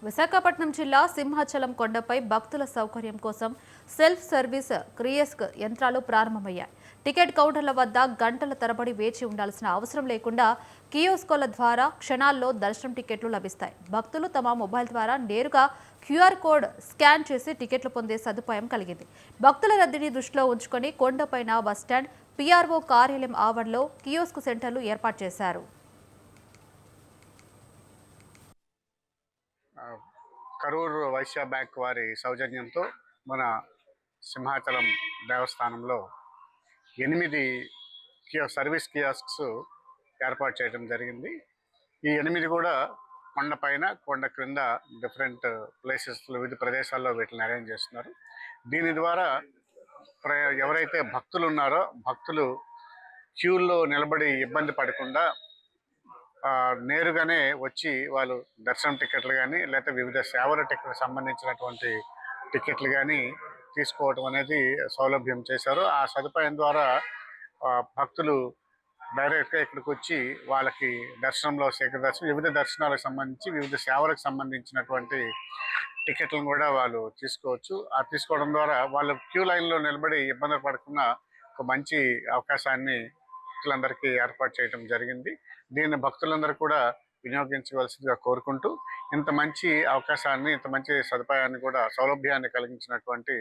విశాఖపట్నం జిల్లా సింహాచలం కొండపై భక్తుల సౌకర్యం కోసం సెల్ఫ్ సర్వీస్ క్రియాస్క్ యంత్రాలు ప్రారంభమయ్యాయి. టికెట్ కౌంటర్ల వద్ద గంటల తరబడి వేచి ఉండాల్సిన అవసరం లేకుండా కియోస్కోల ద్వారా క్షణాల్లో దర్శనం టికెట్లు లభిస్తాయి. భక్తులు తమ మొబైల్ ద్వారా నేరుగా క్యూఆర్ కోడ్ స్కాన్ చేసి టికెట్లు పొందే సదుపాయం కలిగింది. భక్తుల రద్దీని దృష్టిలో ఉంచుకొని కొండపైన బస్టాండ్, పీఆర్ఓ కార్యాలయం ఆవరణలో కియోస్క్ సెంటర్లు ఏర్పాటు చేశారు. కరూర్ వైశ్య బ్యాంక్ వారి సౌజన్యంతో మన సింహాచలం దేవస్థానంలో 8 సర్వీస్ కియాస్క్స్ ఏర్పాటు చేయడం జరిగింది. ఈ 8 కూడా కొండపైన, కొండ క్రింద డిఫరెంట్ ప్లేసెస్, వివిధ ప్రదేశాల్లో వీటిని అరేంజ్ చేస్తున్నారు. దీని ద్వారా ఎవరైతే భక్తులు ఉన్నారో భక్తులు క్యూల్లో నిలబడి ఇబ్బంది పడకుండా నేరుగానే వచ్చి వాళ్ళు దర్శనం టికెట్లు కానీ లేకపోతే వివిధ సేవల టికెట్లకు సంబంధించినటువంటి టికెట్లు కానీ తీసుకోవడం అనేది సౌలభ్యం చేశారు. ఆ సదుపాయం ద్వారా భక్తులు డైరెక్ట్గా ఇక్కడికి వచ్చి వాళ్ళకి దర్శనంలో శేఖర దర్శనం, వివిధ దర్శనాలకు సంబంధించి వివిధ సేవలకు సంబంధించినటువంటి టికెట్లను కూడా వాళ్ళు తీసుకోవచ్చు. ఆ తీసుకోవడం ద్వారా వాళ్ళు క్యూ లైన్లో నిలబడి ఇబ్బంది పడకుండా ఒక మంచి అవకాశాన్ని భక్తులందరికీ ఏర్పాటు చేయడం జరిగింది. దీన్ని భక్తులందరూ కూడా వినియోగించవలసిందిగా కోరుకుంటూ, ఇంత మంచి అవకాశాన్ని, ఇంత మంచి సదుపాయాన్ని కూడా, సౌలభ్యాన్ని కలిగించినటువంటి